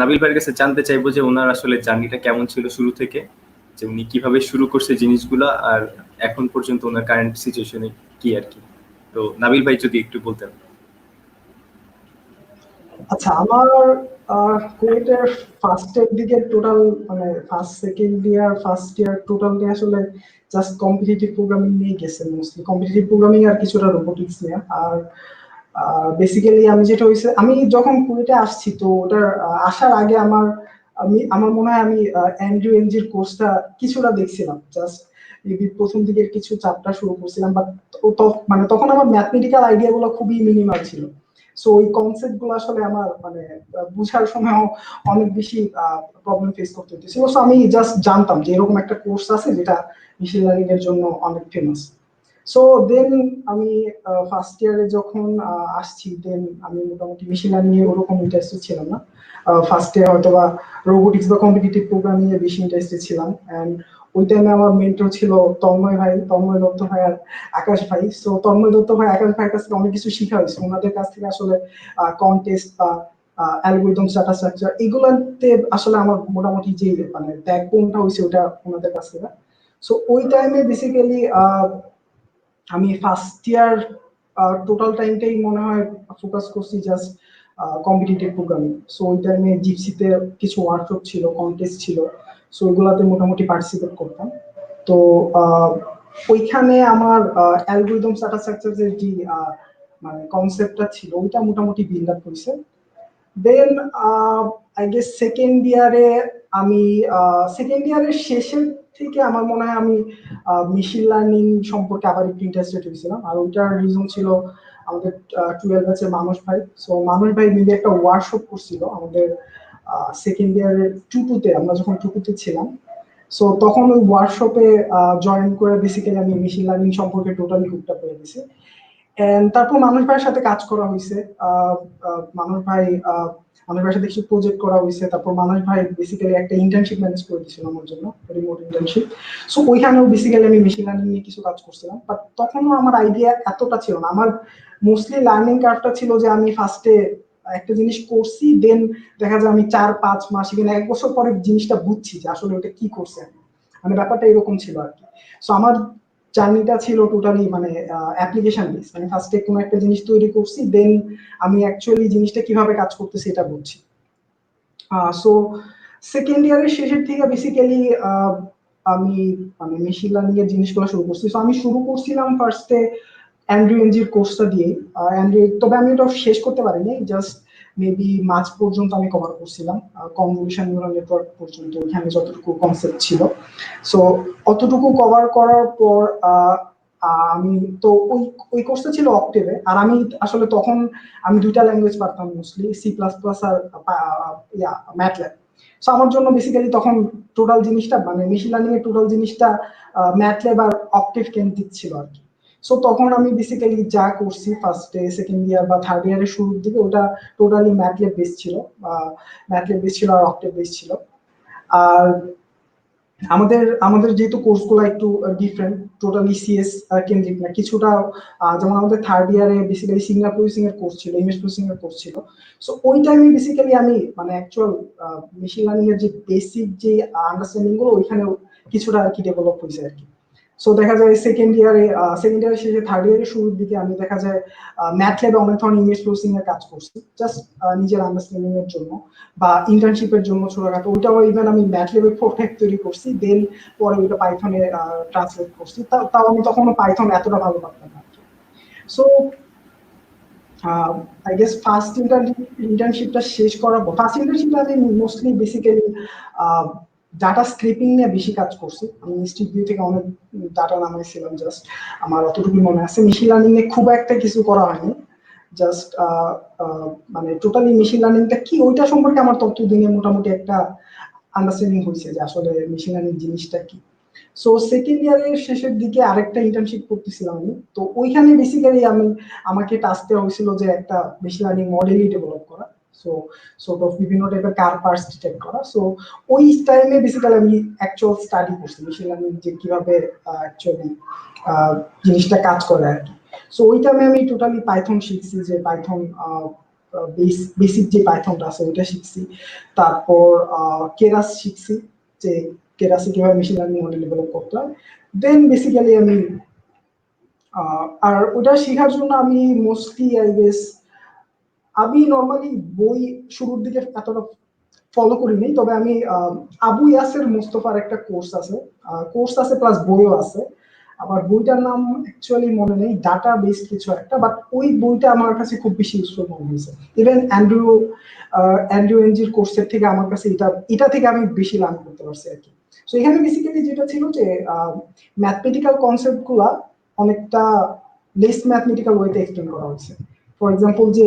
নাবিল ভাইয়ের কাছে জানতে চাইবো যে ওনার আসলে জার্নিটা কেমন ছিল শুরু থেকে, যে উনি কিভাবে শুরু করছে জিনিসগুলা, আর এখন পর্যন্ত ওনার কারেন্ট সিচুয়েশনে কি আর কি। তো নাবিল ভাই যদি একটু বলতেন। আচ্ছা, আমার কুয়েটের ফার্স্টের দিকে টোটাল মানে first second year first year totally আসলে জাস্ট কম্পিটিটিভ প্রোগ্রামিং নিয়ে গেছে, মোস্টলি কম্পিটিটিভ প্রোগ্রামিং আর কিছুটা রোবোটিক্স নিয়ে। আর বেসিক্যালি আমি যেটা হয়েছে, আমি যখন কুয়েটে আসছি তো ওটার আসার আগে আমার মনে হয় আমি অ্যান্ড্রিউ এনজির কোর্সটা কিছুটা দেখছিলাম, জাস্ট প্রথম দিকের কিছু চ্যাপ্টার শুরু করছিলাম, বাট মানে তখন আমার ম্যাথমেটিক্যাল আইডিয়া গুলো খুবই মিনিমাল ছিল। সো ওই কনসেপ্ট গুলো আসলে আমার মানে বুঝার সময়ও অনেক বেশি প্রবলেম ফেস করতে হতেছিল। সো আমি জাস্ট জানতাম যে এরকম একটা কোর্স আছে যেটা মেশিন লার্নিং এর জন্য অনেক ফেমাস। সো দেন আমি ফার্স্ট ইয়ারে যখন আসছি, দেন আমি মোটামুটি মেশিন লার্নিং এ ওরকম ইন্টারেস্টেড ছিলাম না। ফার্স্ট ইয়ার হয়তো বা রোবোটিক্স বা কম্পিটিটিভ প্রোগ্রামিং এ বেশি ইন্টারেস্টেড ছিলাম। এন্ড ওই টাইমে আমার মেন্টর ছিল তন্ময় দত্ত ভাই আর আকাশ ভাই। সো তন্ময় দত্ত ভাই, আকাশ ভাইয়ের কাছ থেকে অনেক কিছু শিখা হয়েছে। ওনাদের কাছ থেকে আসলে কন্টেস্ট বা অ্যালগরিদম, ডাটা স্ট্রাকচার এগুলোতে আসলে আমার মোটামুটি যে মানে ব্যাকবোনটা হয়েছে ওটা ওনাদের কাছ থেকে। সো ওই টাইমে বেসিক্যালি আমি ফার্স্ট ইয়ার টোটাল টাইমটাই মনে হয় ফোকাস করছি জাস্ট কম্পিটিটিভ প্রোগ্রামিং। সো ওই টাইমে জিপসিতে কিছু ওয়ার্কশপ ছিল, কন্টেস্ট ছিল, সো ওইগুলাতে মোটামুটি পার্টিসিপেট করতাম। তো ওইখানে আমার অ্যালগরিদম ডাটা স্ট্রাকচারের যে মানে কনসেপ্টটা ছিল ওইটা মোটামুটি বিল্ড আপ হয়েছে। দেন আই গেস আমি সেকেন্ড ইয়ারের শেষের থেকে আমার মনে হয় আমি মেশিন লার্নিং সম্পর্কে আবার একটু ইন্টারেস্টেড হয়েছিলাম। আর ওইটার রিজন ছিল আমাদের 12 ব্যাচের মানুষ ভাই। সো মানুষ ভাই মিলে একটা ওয়ার্কশপ করছিল আমাদের সেকেন্ড ইয়ারের টুটুতে, আমরা যখন টুটুতে ছিলাম। সো তখন ওই ওয়ার্কশপে জয়েন করে বেসিক্যালি আমি মেশিন লার্নিং সম্পর্কে টোটালি হুকড আপ হয়ে গেছি। তারপর মানুষ ভাইয়ের সাথে কাজ করা হয়েছে। মানুষ ভাই মানুষ ভাইয়ের সাথে কিছু প্রজেক্ট করা হয়েছে। তারপর মানুষ ভাই বেসিক্যালি একটা ইন্টার্নশিপ ম্যানেজ করে দিয়েছিল আমার জন্য, রিমোট ইন্টার্নশিপ। সো ওইখানেও বেসিক্যালি আমি মেশিন লার্নিং নিয়ে কিছু কাজ করছিলাম, বাট তখনও আমার আইডিয়া এতটা ছিল না। আমার মোস্টলি লার্নিং কার্ভটা ছিল যে আমি ফার্স্টে একটা জিনিস করছি, দেন দেখা যায় আমি 4-5 মাস কিংবা 1 বছর পরে জিনিসটা বুঝছি যে আসলে ওটা কি করছে, মানে ব্যাপারটা এরকম ছিল আর কি। সো আমার জার্নিটা ছিল টোটালি মানে অ্যাপ্লিকেশন বেস, মানে ফার্স্টে কোনো একটা জিনিস তৈরি করছি, দেন আমি অ্যাকচুয়ালি জিনিসটা কিভাবে কাজ করতেছে এটা বুঝছি। সো সেকেন্ড ইয়ারের শেষের থেকে বেসিক্যালি আমি মানে মেশিন লার্নিং এর জিনিসগুলো শুরু করছি। সো আমি শুরু করছিলাম ফার্স্টে অ্যান্ড্রিউ এনজির কোর্সটা দিয়ে। তবে আমি এটা শেষ করতে পারিনি, জাস্ট মেবি মার্চ পর্যন্ত আমি কভার করছিলাম, কনভলিউশন নিউরাল নেটওয়ার্ক পর্যন্ত, ওইখানে যতটুকু কনসেপ্ট ছিল। সো অতটুকু কভার করার পর আমি তো ওই কোর্সটা ছিল অক্টেভে। আর আমি আসলে তখন আমি 2টা ল্যাঙ্গুয়েজ পারতাম, মোস্টলি C++ আর ম্যাটল্যাব। সো আমার জন্য বেসিক্যালি তখন টোটাল জিনিসটা মানে মেশিন লার্নিং এর টোটাল জিনিসটা ম্যাটল্যাব আর অক্টেভ কেন্দ্রিক ছিল আর কি। সো তখন আমি বেসিক্যালি যা করছি ফার্স্টে সেকেন্ড ইয়ার বা থার্ড ইয়ারের শুরুর দিকে ওটা টোটালি ম্যাটল্যাব বেস ছিল, আর অক্টেভ বেস ছিল। আর আমাদের আমাদের যেহেতু কোর্সগুলো একটু ডিফারেন্ট, টোটালি সিএস কেন্দ্রিক না, কিছুটা যেমন আমাদের থার্ড ইয়ারে বেসিক্যালি সিগন্যাল প্রসেসিং এর কোর্স ছিল, ইমেজ প্রসেসিং এর কোর্স ছিল। সো ওই টাইমে বেসিক্যালি আমি মানে অ্যাকচুয়াল মেশিন লার্নিং এর যে বেসিক যে আন্ডারস্ট্যান্ডিং গুলো ওইখানে কিছুটা আর কি ডেভেলপ হয়েছে আর কি। সো দেখা যায় সেকেন্ড ইয়ারের শেষে থার্ড ইয়ারের শুরুর দিকে আমি দেখা যায় ম্যাথল্যাবে অনেক ধরনের ইমেজ প্রসেসিং এর কাজ করছি, জাস্ট নিজের আন্ডারস্ট্যান্ডিং এর জন্য বা ইন্টার্নশিপের জন্য ছোটখাটো। ওইটাও ইভেন আমি ম্যাথল্যাবে প্রোডাক্ট তৈরি করছি, দেন পরে ওইটা পাইথনে ট্রান্সলেট করছি। তাও আমি তখন পাইথন এতটা ভালো পারতাম না। সো আই গেস ফার্স্ট ইন্টার্নশিপটা শেষ করার পর, ফার্স্ট ইন্টার্নশিপটা আমি মোস্টলি বেসিক্যালি ডাটা স্ক্রিপিং নিয়ে বেশি কাজ করছি। আমি স্ট্রিট ভিউ থেকে অনেক ডাটা নামাইছিলাম, জাস্ট আমার অতটুকু মনে আছে। মেশিন লার্নিং এ খুব একটা কিছু করা হয়নি, জাস্ট মানে টোটালি মেশিন লার্নিংটা কি ওইটা সম্পর্কে আমার তথ্য দিনে মোটামুটি একটা আন্ডারস্ট্যান্ডিং হয়েছে যে আসলে মেশিন লার্নিং জিনিসটা কি। সো সেকেন্ড ইয়ারের শেষের দিকে আরেকটা ইন্টার্নশিপ করতেছিলাম আমি। তো ওইখানে বেসিক্যালি আমাকে টাস্ক দেওয়া হয়েছিল যে একটা মেশিন লার্নিং মডেলই ডেভেলপ করা। সো সর্ট অফ বিভিন্ন টাইপের কার পার্টস ডিটেক্ট করা। সো ওই টাইমে বেসিক্যালি আমি অ্যাকচুয়াল স্টাডি করছি মেশিন লার্নিং যে কিভাবে অ্যাকচুয়ালি জিনিসটা কাজ করে আর কি। সো ওই টাইমে আমি টোটালি পাইথন শিখছি, যে পাইথন বেসিক যে পাইথনটা আছে ওইটা শিখছি। তারপর কেরাস শিখছি, যে কেরাসে কিভাবে মেশিন লার্নিং মডেল ডেভেলপ করতে হয়। দেন বেসিক্যালি আমি আর ওটা শেখার জন্য আমি মোস্টলি আই গেস আমি নর্মালি বই শুরুর দিকে এতটা ফলো করিনি, তবে আমি আবু ইয়াসের মুস্তফার একটা কোর্স আছে প্লাস বইও আছে। আবার বইটার নাম অ্যাকচুয়ালি মনে নেই, ডাটা বেসড কিছু একটা, বাট ওই বইটা আমার কাছে খুব বেশি ইউজফুল মনে হয়েছে। ইভেন অ্যান্ড্রু এনজির কোর্সের থেকে আমার কাছে এটা থেকে আমি বেশি লার্ন করতে পারছি আর কি। সো এখানে বেসিক্যালি যেটা ছিল যে ম্যাথমেটিক্যাল কনসেপ্ট গুলা অনেকটা লেস ম্যাথমেটিক্যাল ওয়েতে এক্সপ্লেন করা হয়েছে। ফর এক্সাম্পল যে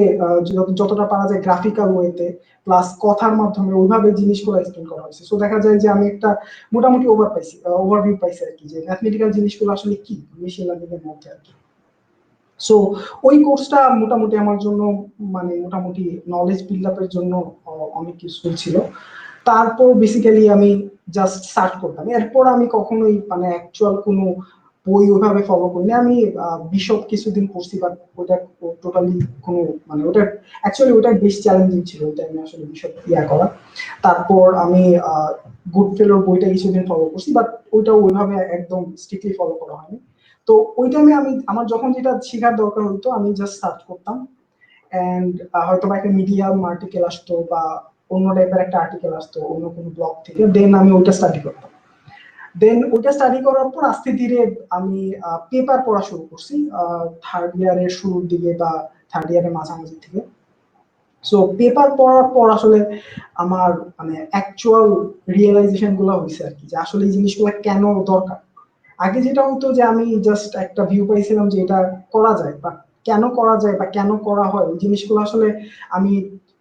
যতটা পারা যায় গ্রাফিক্যাল ওয়েতে প্লাস কথার মাধ্যমে ওইভাবে জিনিসগুলো এক্সপ্লেন করা হয়েছে। সো দেখা যায় যে আমি একটা মোটামুটি ওভারভিউ পাইছি আর কি, যে ম্যাথমেটিক্যাল জিনিসগুলো আসলে কি মেশিন লার্নিং এর মধ্যে আর কি। সো ওই কোর্সটা মোটামুটি আমার জন্য মানে মোটামুটি নলেজ বিল্ড আপের জন্য অনেক ইউজফুল ছিল। তারপর বেসিক্যালি আমি জাস্ট সার্চ করতাম, এরপর আমি কখনোই মানে অ্যাকচুয়াল কোনো বই ওইভাবে ফলো করিনি। আমি বিশপ কিছুদিন পড়ছি, বাট ওটা টোটালি কোনো মানে ওটা অ্যাকচুয়ালি ওটা বেশ চ্যালেঞ্জিং ছিল ওইটা আমি আসলে বিশপ করা। তারপর আমি গুড ফেলোর বইটা কিছুদিন ফলো করছি, বাট ওইটা ওইভাবে একদম স্ট্রিক্টলি ফলো করা হয়নি। তো ওই টাইমে আমি আমার যখন যেটা শেখার দরকার হতো আমি জাস্ট সার্চ করতাম, এন্ড হয়তো বা একটা মিডিয়াম আর্টিকেল আসতো বা অন্য টাইপের একটা আর্টিকেল আসতো অন্য কোনো ব্লগ থেকে, দেন আমি ওইটা স্টাডি করতাম। দেন ওইটা স্টাডি করার পর আস্তে ধীরে আমি পেপার পড়া শুরু করছি থার্ড ইয়ারের শুরুর দিকে বা থার্ড ইয়ারের মাঝামাঝি থেকে। সো পেপার পড়ার পর আসলে আমার মানে অ্যাকচুয়াল রিয়েলাইজেশন গুলো হয়েছে আর কি, যে আসলে এই জিনিসগুলো কেন দরকার। আগে যেটা হতো যে আমি জাস্ট একটা ভিউ পাইছিলাম যে এটা করা যায়, বা কেন করা যায় বা কেন করা হয় এই জিনিসগুলো আসলে আমি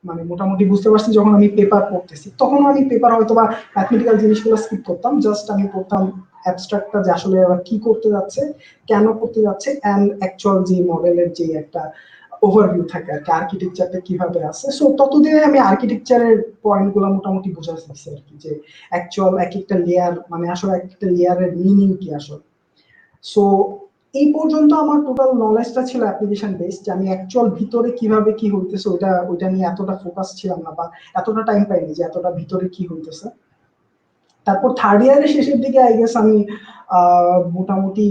মানে মোটামুটি বুঝতে পারছি যখন আমি পেপার পড়তেছি। তখন আমি পেপার হয়তো বা ম্যাথমেটিক্যাল জিনিসগুলো স্কিপ করতাম, জাস্ট আমি পড়তাম অ্যাবস্ট্রাক্টটা যে আসলে ওরা কি করতে যাচ্ছে, কেন করতে যাচ্ছে, এন্ড অ্যাকচুয়াল যে মডেলের যে একটা ওভারভিউ থাকে আর কি, আর্কিটেকচারটা কিভাবে আছে। সো ততদিনে আমি আর্কিটেকচারের পয়েন্ট গুলো মোটামুটি বোঝা শিখছি আর কি, যে অ্যাকচুয়াল এক একটা লেয়ার মানে আসলে এক একটা লেয়ারের মিনিং কি আসলে। সো এই পর্যন্ত আমার টোটাল নলেজটা ছিল অ্যাপ্লিকেশন বেসড, যে আমি অ্যাকচুয়াল ভিতরে কিভাবে কি হইতেছে ওইটা নিয়ে এতটা ফোকাস ছিলাম না, বা এতটা টাইম পাইনি যে এতটা ভিতরে কি হইতেছে। তারপর থার্ড ইয়ারের শেষের দিকে আই গেস আমি মোটামুটি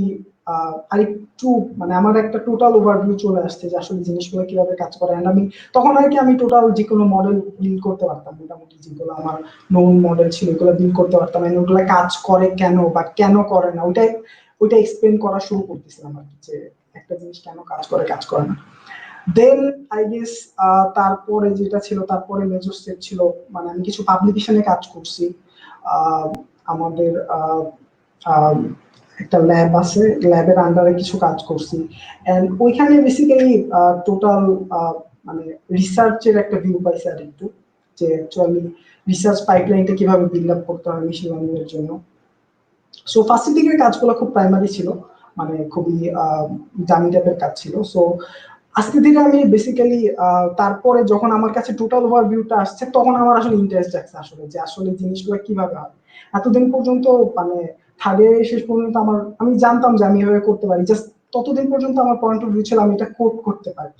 আরেকটু মানে আমার একটা টোটাল ওভারভিউ চলে আসছে যে আসলে জিনিসগুলো কিভাবে কাজ করে। এন্ড আমি তখন আর কি আমি টোটাল যে কোনো মডেল বিল্ড করতে পারতাম, মোটামুটি যেগুলো আমার নোন মডেল ছিল ওগুলো বিল্ড করতে পারতাম, এন্ড ওগুলো কাজ করে কেন বা কেন করে না ওইটা এক্সপ্লেন করা শুরু করতেছিলাম আর কি, যে একটা জিনিস কেন কাজ করে না। দেন আই গেস তারপরে যেটা ছিল, তারপরে মেজর স্টেপ ছিল মানে আমি কিছু পাবলিকেশনে কাজ করছি। আমাদের একটা ল্যাব আছে, ল্যাবের আন্ডারে কিছু কাজ করছি, এন্ড ওইখানে বেসিক্যালি টোটাল মানে রিসার্চের একটা ভিউ পাইছে আর একটু, যে অ্যাকচুয়ালি রিসার্চ পাইপলাইনটা কিভাবে বিল্ড আপ করতে হয় মেশিন লার্নিং এর জন্য। সো ফার্স্টের দিকের কাজগুলো খুব প্রাইমারি ছিল, মানে খুবই দামি টাইপের কাজ ছিল। সো আজকে ধীরে আমি বেসিক্যালি তারপরে যখন আমার কাছে টোটাল ওভারভিউটা আসছে তখন আমার আসলে ইন্টারেস্ট আছে আসলে, যে আসলে জিনিসগুলো কিভাবে হয়। এতদিন পর্যন্ত মানে থার্ড ইয়ারের শেষ পর্যন্ত আমি জানতাম যে আমি এভাবে করতে পারি, জাস্ট ততদিন পর্যন্ত আমার পয়েন্ট অফ ভিউ ছিল আমি এটা কোড করতে পারি,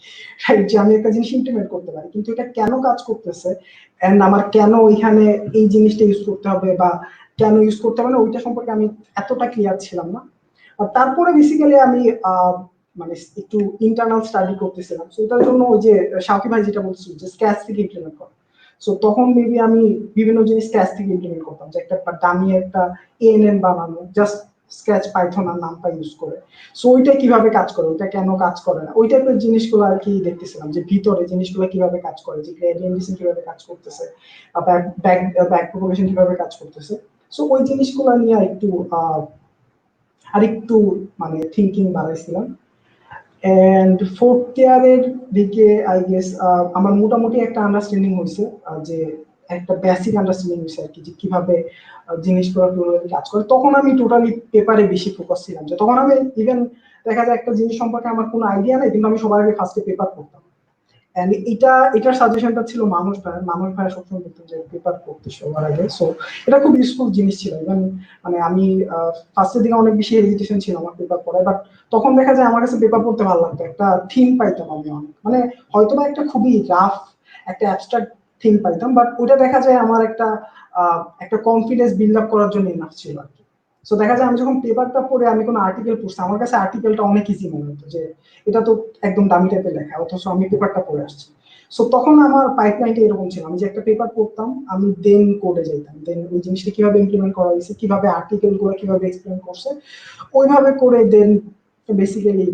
রাইট, যে আমি একটা জিনিস ইমপ্লিমেন্ট করতে পারি, কিন্তু এটা কেন কাজ করতেছে এন্ড আমার কেন ওইখানে এই জিনিসটা ইউজ করতে হবে বা কেন ইউজ করতে হবে না ওইটা সম্পর্কে আমি এতটা ক্লিয়ার ছিলাম না। আর তারপরে বেসিক্যালি আমি মানে একটু ইন্টারনাল স্টাডি করতেছিলাম। সো এটার জন্য ওই যে শাওকি ভাই যেটা বলছিল যে স্ক্র্যাচ থেকে ইমপ্লিমেন্ট করা, সো তখন মেবি আমি বিভিন্ন জিনিস স্ক্র্যাচ থেকে ইমপ্লিমেন্ট করতাম, যে একটা দামি একটা এএনএন বানানো জাস্ট স্ক্র্যাচ পাইথন আর নামটা ইউজ করে। সো ওইটা কিভাবে কাজ করে, ওইটা কেন কাজ করে না, ওই টাইপের জিনিসগুলো আর কি দেখতেছিলাম, যে ভিতরে জিনিসগুলো কিভাবে কাজ করে, যে গ্রেডিয়েন্ট ডিসেন্ট কিভাবে কাজ করতেছে, ব্যাক প্রপাগেশন কিভাবে কাজ করতেছে। সো ওই জিনিসগুলো নিয়ে আরেকটু মানে থিঙ্কিং বাড়াইছিলাম। এন্ড ফোর্থ ইয়ারের দিকে আই গেস আমার মোটামুটি একটা আন্ডারস্ট্যান্ডিং হয়েছে, যে একটা বেসিক আন্ডারস্ট্যান্ডিং হয়েছে আর কি, যে কিভাবে জিনিসগুলো কাজ করে। তখন আমি টোটালি পেপারে বেশি ফোকাস ছিলাম, যে তখন আমি ইভেন দেখা যায় একটা জিনিস সম্পর্কে আমার কোনো আইডিয়া নেই, কিন্তু আমি সবার আগে ফার্স্টে পেপার পড়তাম, এন্ড এটার সাজেশনটা ছিল মানুষ ভাই সবসময় বলতেন যে পেপার পড়তে সবার আগে। সো এটা খুব ইউজফুল জিনিস ছিল। ইভেন মানে আমি ফার্স্টের দিকে অনেক বেশি হেজিটেশন ছিল আমার পেপার পড়ায়, বাট তখন দেখা যায় আমার কাছে পেপার পড়তে ভালো লাগতো, একটা থিম পাইতাম আমি অনেক, মানে হয়তো বা একটা খুবই রাফ একটা অ্যাবস্ট্রাক্ট থিম পাইতাম, বাট ওইটা দেখা যায় আমার একটা কনফিডেন্স বিল্ড আপ করার জন্য ইনাফ ছিল আর কি। সো দেখা যায় আমি যখন পেপারটা পড়ে আমি কোনো আর্টিকেল পড়ছি, আমার কাছে আর্টিকেলটা অনেক ইজি মনে হতো যে এটা তো একদম দামি টাইপের লেখা, অথচ আমি পেপারটা পড়ে আসছি। সো তখন আমার পাইপলাইনটা এরকম ছিল, আমি যে একটা পেপার পড়তাম আমি দেন কোডে যাইতাম, দেন ওই জিনিসটা কিভাবে ইমপ্লিমেন্ট করা হয়েছে, কিভাবে আর্টিকেল গুলো কিভাবে এক্সপ্লেন করছে, ওইভাবে করে দেন বেসিক্যালি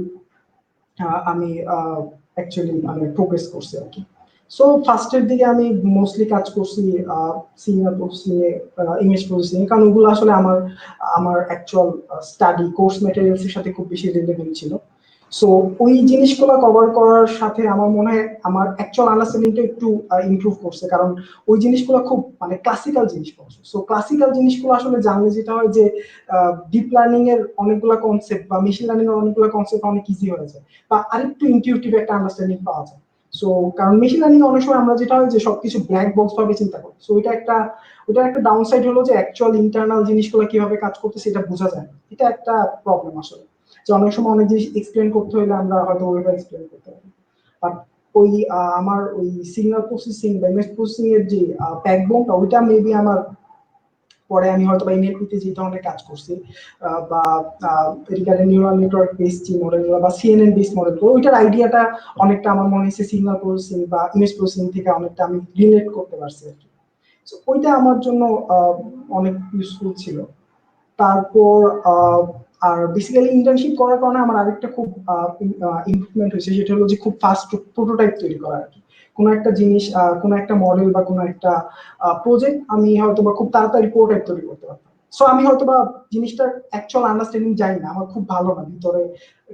আমি অ্যাকচুয়ালি মানে প্রোগ্রেস করছি আর কি। সো ফার্স্টের দিকে আমি মোস্টলি কাজ করছি সিনিয়র প্রসেসিং এ, ইমেজ প্রসেসিং, কারণ ওগুলো আসলে আমার অ্যাকচুয়াল স্টাডি কোর্স ম্যাটেরিয়ালস এর সাথে খুব বেশি রিলেভেন্ট ছিল। সো ওই জিনিসগুলো কভার করার সাথে আমার মনে হয় আমার অ্যাকচুয়াল আন্ডারস্ট্যান্ডিংটা একটু ইমপ্রুভ করছে, কারণ ওই জিনিসগুলো খুব মানে ক্লাসিক্যাল জিনিস পড়ছে। সো ক্লাসিক্যাল জিনিসগুলো আসলে জানলে যেটা হয় যে ডিপ লার্নিং এর অনেকগুলো কনসেপ্ট বা মেশিন লার্নিং এর অনেকগুলো কনসেপ্ট অনেক ইজি হয়ে যায়, বা আরেকটু ইনটিউটিভ একটা আন্ডারস্ট্যান্ডিং পাওয়া যায়। সো কারণ মেশিন লার্নিং অনেক সময় আমরা যেটা হয় যে সবকিছু ব্ল্যাক বক্স ভাবে চিন্তা করি। সো ওইটা একটা ডাউন সাইড হলো যে অ্যাকচুয়াল ইন্টারনাল জিনিসগুলো কিভাবে কাজ করতেছে এটা বোঝা যায় না। এটা একটা প্রবলেম আসলে, যে অনেক সময় অনেক জিনিস এক্সপ্লেন করতে হলে আমরা হয়তো ওইভাবে এক্সপ্লেন করতে পারি, বাট ওই আমার ওই সিগন্যাল প্রসেসিং বা ইমেজ প্রসেসিং এর যে ব্যাকবোনটা, ওইটা মেবি আমার পরে আমি হয়তো বা এনএলপিতে যে ধরনের কাজ করছি বা রিকারেন্ট নিউরাল নেটওয়ার্ক বেসড যে মডেলগুলো বা সিএনএন বেসড মডেলগুলো, ওইটার আইডিয়াটা অনেকটা আমার মনে হয়েছে সিগন্যাল প্রসেসিং বা ইমেজ প্রসেসিং থেকে অনেকটা আমি রিলেট করতে পারছি আর কি। So, ওইটা আমার জন্য অনেক ইউজফুল ছিল। তারপর আর বেসিক্যালি ইন্টার্নশিপ করার কারণে আমার আরেকটা খুব ইমপ্রুভমেন্ট হয়েছে, সেটা হলো যে খুব ফাস্ট প্রোটোটাইপ তৈরি করা আর কি। কোনো একটা জিনিস, কোনো একটা মডেল বা কোনো একটা প্রজেক্ট আমি হয়তো বা খুব তাড়াতাড়ি প্রোটোটাইপ তৈরি করতে পারতাম। সো আমি হয়তো বা জিনিসটার অ্যাকচুয়াল আন্ডারস্ট্যান্ডিং জানি না, আমার খুব ভালো না ভিতরে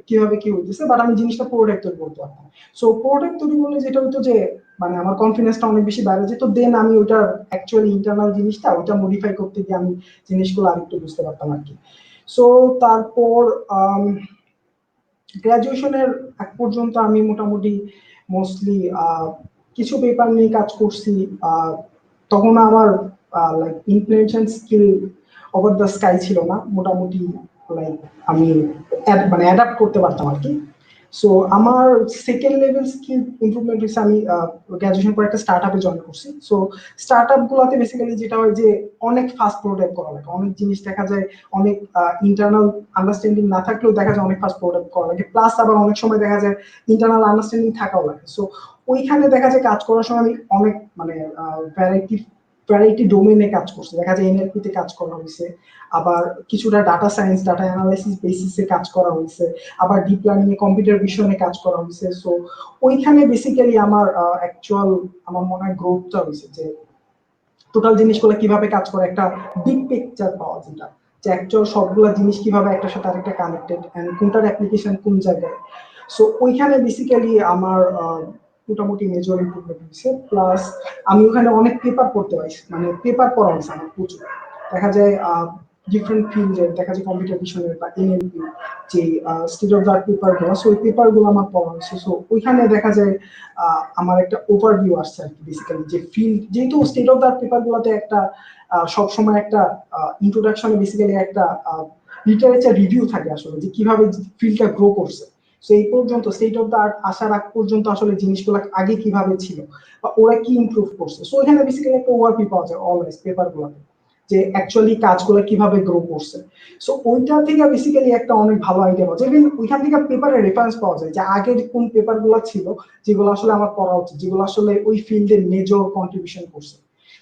কিভাবে কি হইতেছে, বাট আমি জিনিসটা প্রোটোটাইপ তৈরি করতে পারতাম। সো প্রোটোটাইপ তৈরি করলে যেটা হতো যে মানে আমার কনফিডেন্সটা অনেক বেশি বেড়ে যেত, দেন আমি ওইটার অ্যাকচুয়ালি ইন্টারনাল জিনিসটা ওইটা মডিফাই করতে গিয়ে আমি জিনিসগুলো আরেকটু বুঝতে পারতাম আর কি। সো তারপর গ্রাজুয়েশনের এক পর্যন্ত আমি মোটামুটি মোস্টলি কিছু পেপার নিয়ে কাজ করছি। তখন আমার like implementation skill over the sky ছিল না, মোটামুটি লাইক আমি মানে অ্যাডাপ্ট করতে পারতাম আর কি। সো আমার সেকেন্ড লেভেল স্কিল ইমপ্রুভমেন্ট হচ্ছে আমি গ্রাজুয়েশন পরে একটা স্টার্ট আপে জয়েন করছি। সো স্টার্ট আপ গুলোতে বেসিক্যালি যেটা হয় যে অনেক ফাস্ট প্রোটোটাইপ করা লাগে, অনেক জিনিস দেখা যায় অনেক ইন্টারনাল আন্ডারস্ট্যান্ডিং না থাকলেও দেখা যায় অনেক ফাস্ট প্রোটোটাইপ করা লাগে, প্লাস আবার অনেক সময় দেখা যায় ইন্টারনাল আন্ডারস্ট্যান্ডিং থাকাও লাগে। সো ওইখানে দেখা যায় কাজ করার সময় আমি অনেক মানে ভ্যারাইটি ডোমেইনে কাজ করছি, দেখা যায় এনএলপি তে কাজ করা হয়েছে, আবার কিছুটা ডাটা সায়েন্স ডাটা অ্যানালাইসিস বেসিসে কাজ করা হয়েছে, আবার ডিপ লার্নিং এ কম্পিউটার ভিশনে কাজ করা হয়েছে। সো ওইখানে বেসিক্যালি আমার অ্যাকচুয়াল আমার মনে হয় গ্রোথটা হয়েছে, যে টোটাল জিনিসগুলো কিভাবে কাজ করে একটা বিগ পিকচার পাওয়া, যেটা যে অ্যাকচুয়াল সবগুলা জিনিস কিভাবে একটার সাথে আরেকটা কানেক্টেড এন্ড কোনটার অ্যাপ্লিকেশন কোন জায়গায়। সো ওইখানে বেসিক্যালি আমার মোটামুটি মেজর ইমপ্রুভমেন্ট হয়েছে, প্লাস আমি ওখানে অনেক পেপার পড়তে পারছি, মানে পেপার পড়া হয়েছে আমার প্রচুর। দেখা যায় ডিফারেন্ট ফিল্ডের, দেখা যায় কম্পিউটার ভিশনের বা এনএলপি যে state of the art paper গুলো, সো ওই পেপার গুলো আমার পড়া হয়েছে। সো ওইখানে দেখা যায় আমার একটা ওভারভিউ আসছে আর কি, বেসিক্যালি যে ফিল্ড, যেহেতু state of the art paper গুলোতে একটা সবসময় একটা ইন্ট্রোডাকশনে বেসিক্যালি একটা লিটারেচার রিভিউ থাকে আসলে, যে কিভাবে ফিল্ডটা গ্রো করছে। সো এই পর্যন্ত স্টেট অফ দ্য আর্ট আসার আগ পর্যন্ত আসলে জিনিসগুলো আগে কিভাবে ছিল বা ওরা কি ইমপ্রুভ করছে। সো এখানে বেসিক্যালি একটা ওভারভিউ পাওয়া যায় অলওয়েজ পেপার গুলোতে, যে অ্যাকচুয়ালি কাজগুলো কিভাবে গ্রো করছে। সো ওইটা থেকে বেসিক্যালি একটা অনেক ভালো আইডিয়া পাওয়া যায়, ইভেন ওইখান থেকে পেপারের রেফারেন্স পাওয়া যায় যে আগের কোন পেপার গুলো ছিল যেগুলো আসলে আমার পড়া উচিত, যেগুলো আসলে ওই ফিল্ডে মেজর কন্ট্রিবিউশন করছে।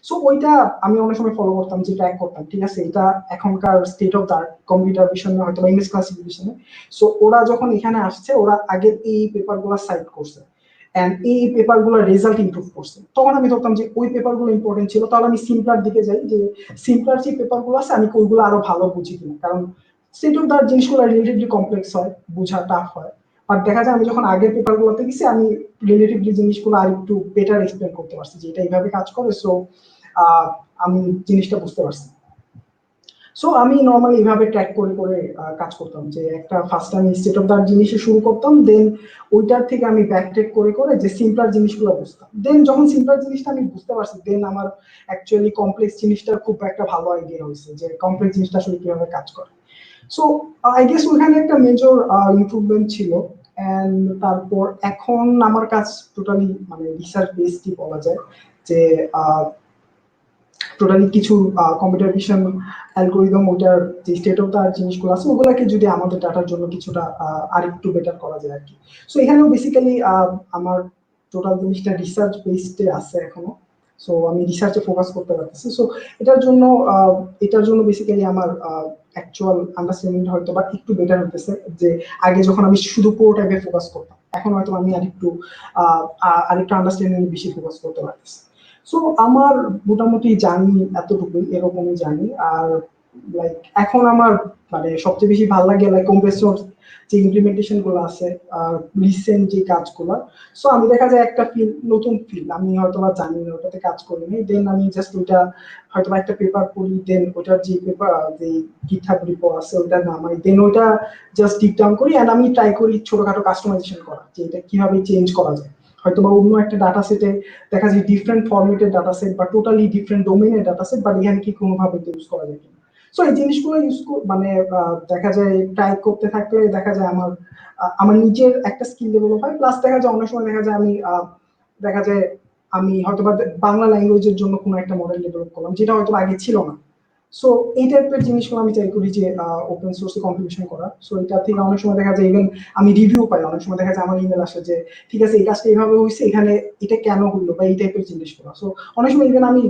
সো ওইটা আমি অনেক সময় ফলো করতাম, যে ট্র্যাক করতাম, ঠিক আছে এটা এখনকার state of the art computer ভিশনে হয়তো বা ইংলিশ ক্লাসিফিকেশনে। সো ওরা যখন এখানে আসছে ওরা আগের এই পেপার গুলা সাইট করছে এন্ড এই পেপার গুলোর রেজাল্ট ইমপ্রুভ করছে, তখন আমি ধরতাম যে ওই পেপার গুলো ইম্পর্টেন্ট ছিল, তাহলে আমি সিম্পলার দিকে যাই, যে সিম্পলার যে পেপার গুলো আছে আমি ওইগুলো আরো ভালো বুঝি কিনা, কারণ স্টেট অফ দ্য আর্ট জিনিসগুলো রিলেটিভলি কমপ্লেক্স হয়, বোঝা টাফ হয়। বাট দেখা যায় আমি যখন আগের পেপার গুলোতে গেছি আমি রিলেটিভলি জিনিসগুলো আর একটু বেটার এক্সপ্লেন করতে পারছি, যে এটা এইভাবে কাজ করে। সো আমি জিনিসটা বুঝতে পারছি। সো আমি নর্মালি এইভাবে ট্র্যাক করে করে কাজ করতাম, যে একটা ফার্স্ট আমি স্টেট অফ দ্য আর্ট জিনিসে শুরু করতাম, দেন ওইটার থেকে আমি ব্যাক ট্রেক করে করে যে সিম্পলার জিনিসগুলো বুঝতাম, দেন যখন সিম্পলার জিনিসটা আমি বুঝতে পারছি, দেন আমার অ্যাকচুয়ালি কমপ্লেক্স জিনিসটার খুব একটা ভালো আইডিয়া হয়েছে যে কমপ্লেক্স জিনিসটা আসলে কিভাবে কাজ করে। সো আই গেস ওখানে একটা মেজর ইমপ্রুভমেন্ট ছিল। এন্ড তারপর এখন আমার কাজ টোটালি মানে রিসার্চ বেসডই বলা যায়, যে টোটালি কিছু কম্পিউটার ভিশন অ্যালগোরিদম, ওটার যে স্টেট অফ দ্য আর্ট জিনিসগুলো আছে ওগুলাকে যদি আমাদের ডাটার জন্য কিছুটা আরেকটু বেটার করা যায় আর কি। সো এখানেও বেসিক্যালি আমার টোটাল জিনিসটা রিসার্চ বেসডে আছে এখনো। সো আমি রিসার্চে ফোকাস করতে পারতেছি। সো এটার জন্য বেসিক্যালি আমার অ্যাকচুয়াল আন্ডারস্ট্যান্ডিং হয়তো বা একটু বেটার হতেছে, যে আগে যখন আমি শুধু পুরো টাইপে ফোকাস করতাম, এখন হয়তো আমি আরেকটু আন্ডারস্ট্যান্ডিং বেশি ফোকাস করতে পারতেছি। সো আমার মোটামুটি জানি এতটুকুই, এরকমই জানি। আর লাইক এখন আমার মানে সবচেয়ে বেশি ভালো লাগে লাইক কম্প্রেসর যে ইমপ্লিমেন্টেশন গুলো আছে, রিসেন্ট যে কাজগুলো। সো আমি দেখা যায় একটা ফিল্ড, নতুন ফিল্ড, আমি হয়তো বা জানি না, ওটাতে কাজ করিনি, দেন আমি জাস্ট ওইটা হয়তো বা একটা পেপার পড়ি, দেন ওটার যে পেপার যে গিটহাব রিপো আছে ওইটা নামাই, দেন ওইটা জাস্ট ডিপ ডাউন করি, এন্ড আমি ট্রাই করি ছোটখাটো কাস্টমাইজেশন করা, যে এটা কিভাবে চেঞ্জ করা যায়। হয়তো বা অন্য একটা ডাটা সেটে দেখা যায় ডিফারেন্ট ফরম্যাটের ডাটা সেট বা টোটালি ডিফারেন্ট ডোমেইনের ডাটা সেট, বাট এখানে কি কোনোভাবে ইউজ করা যায় কিনা। সো এই জিনিসগুলো মানে দেখা যায় ট্রাই করতে থাকলে দেখা যায় আমার নিজের একটা স্কিল ডেভেলপ হয়, প্লাস দেখা যায় অনেক সময় দেখা যায় আমি হয়তো বা বাংলা ল্যাঙ্গুয়েজের জন্য কোনো একটা মডেল ডেভেলপ করলাম, যেটা হয়তো আগে ছিল না। সো এই টাইপের জিনিসগুলো আমি চাই করি যে ওপেন সোর্সে কন্ট্রিবিউশন করা। সো এটা থেকে অনেক সময় দেখা যায় ইভেন আমি রিভিউ পাই, অনেক সময় দেখা যায় আমার ইমেল আসে যে ঠিক আছে এই কাজটা এইভাবে হয়েছে, এখানে এটা কেন হইলো বা এই টাইপের জিনিসগুলো। সো অনেক সময় ইভেন আমি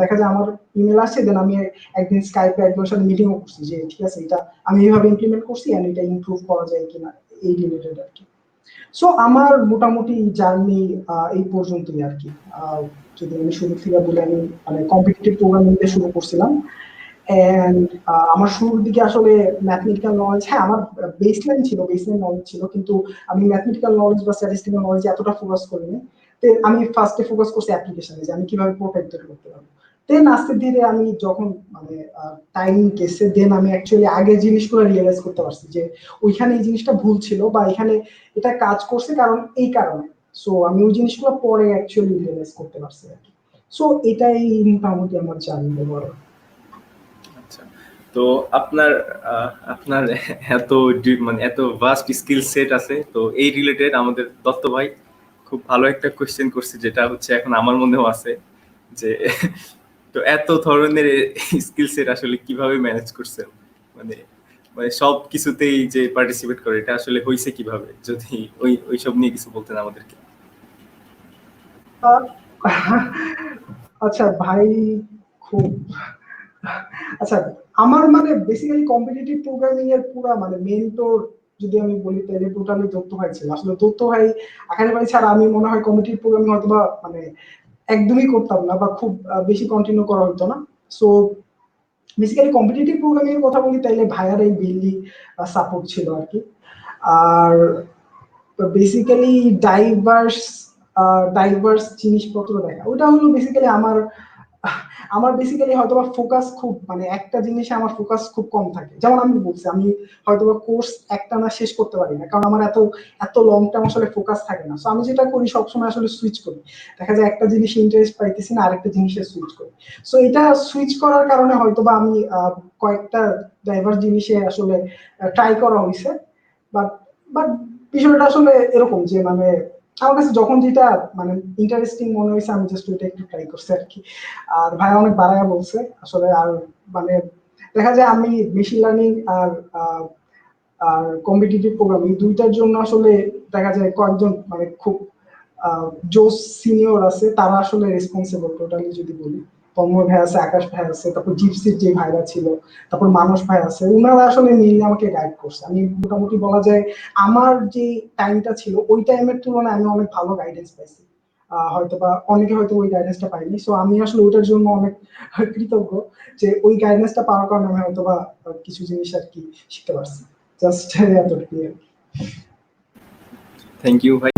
দেখা যায় আমার ইমেল আসছে, দেন আমি একদিন স্কাইপে একজনের সাথে মিটিংও করছি যে ঠিক আছে এটা আমি এইভাবে ইমপ্লিমেন্ট করছি, এন্ড এটা ইমপ্রুভ করা যায় কিনা, এই রিলেটেড আর কি। সো আমার মোটামুটি জার্নি এই পর্যন্তই আর কি। যদি আমি শুরু থেকে বলি, আমি মানে কম্পিটিটিভ প্রোগ্রামিং দিয়ে শুরু করছিলাম। এন্ড আমার শুরুর দিকে আসলে ম্যাথমেটিক্যাল নলেজ, হ্যাঁ আমার বেসলাইন নলেজ ছিল, কিন্তু আমি ম্যাথমেটিক্যাল নলেজ বা স্ট্যাটিস্টিক্যাল নলেজ এতটা ফোকাস করিনি। আমি ফার্স্টে ফোকাস করছি অ্যাপ্লিকেশনে, যে আমি কিভাবে প্রোডাক্ট তৈরি করতে পারবো। দেন আস্তে ধীরে আমি যখন মানে টাইম গেছে, দেন আমি অ্যাকচুয়ালি আগে জিনিসগুলো রিয়েলাইজ করতে পারছি যে ওইখানে এই জিনিসটা ভুল ছিল, বা এখানে এটা কাজ করছে কারণ এই কারণে। সো আমি ওই জিনিসগুলো পরে অ্যাকচুয়ালি রিয়েলাইজ করতে পারছি আর কি। সো এটাই মোটামুটি আমার জার্নি বলো। আচ্ছা, তো আপনার আপনার এত মানে এত ভাস্ট স্কিল সেট আছে, তো এই রিলেটেড আমাদের দত্ত ভাই খুব ভালো একটা কোশ্চেন করছে, যেটা হচ্ছে এখন আমার মনেও আছে, যে তো এত ধরনের স্কিল সেট আসলে কিভাবে ম্যানেজ করছেন, মানে মানে সব কিছুতেই যে পার্টিসিপেট করে, এটা আসলে হয়েছে কিভাবে, যদি ওইসব নিয়ে কিছু বলতেন আমাদেরকে। আহ, আচ্ছা ভাই, খুব আচ্ছা, আমার মানে বেসিক্যালি কম্পিটিটিভ প্রোগ্রামিং এর পুরো মানে মেন্টর যদি আমি বলি তাহলে টোটালি দত্ত ভাই ছিল। আসলে দত্ত ভাই, আকাশ ভাই ছাড়া আমি মনে হয় কম্পিটিটিভ প্রোগ্রামিং হয়তো বা মানে একদমই করতাম না, বা খুব বেশি কন্টিনিউ করা হতো না। সো বেসিক্যালি কম্পিটিটিভ প্রোগ্রামিং এর কথা বলি তাইলে ভাইয়ার এই মেইনলি সাপোর্ট ছিল আর কি। আর বেসিক্যালি ডাইভার্স ডাইভার্স জিনিসপত্র দেখা, ওটা হলো বেসিক্যালি আমার বেসিক্যালি হয়তোবা ফোকাস খুব মানে একটা জিনিসে আমার ফোকাস খুব কম থাকে। যেমন আমি বলছি আমি হয়তোবা কোর্স একটা না শেষ করতে পারি না, কারণ আমার এত এত লং টার্ম আসলে ফোকাস থাকে না। সো আমি যেটা করি সবসময় আসলে সুইচ করি, দেখা যায় একটা জিনিসে ইন্টারেস্ট পাইতেছি না, আরেকটা জিনিসে সুইচ করি। সো এটা সুইচ করার কারণে হয়তোবা আমি কয়েকটা ডাইভার্স জিনিসে আসলে ট্রাই করা হয়েছে। বাট বাট বিষয়টা আসলে এরকম যে মানে আমার কাছে যখন যেটা মানে ইন্টারেস্টিং মনে হয়েছে আমি জাস্ট ওইটা একটু ট্রাই করছি আর কি। আর ভাই অনেক বাড়ায়া বলছে আসলে। আর মানে দেখা যায় আমি মেশিন লার্নিং আর আর কম্পিটিটিভ প্রোগ্রামিং দুইটার জন্য আসলে দেখা যায় কয়েকজন মানে খুব জোস সিনিয়র আছে, তারা আসলে রেসপন্সিবল টোটালি যদি বলি। তন্ময় ভাই আছে, আকাশ ভাই আছে, তারপর জিপসির যে ভাইরা ছিল, তারপর মানস ভাই আছে, ওনারা আসলে মেইনলি আমাকে গাইড করছে। আমি মোটামুটি বলা যায় আমার যে টাইমটা ছিল ওই টাইমের তুলনায় আমি অনেক ভালো গাইডেন্স পাইছি। হয়তোবা অনেকে হয়তো ওই গাইডেন্সটা পাইনি। সো আমি আসলে ওইটার জন্য অনেক কৃতজ্ঞ, যে ওই গাইডেন্সটা পাওয়ার কারণে আমি হয়তোবা কিছু জিনিস আর কি শিখতে পারছি। জাস্ট এতটুকুই আর কি। থ্যাংক ইউ ভাই।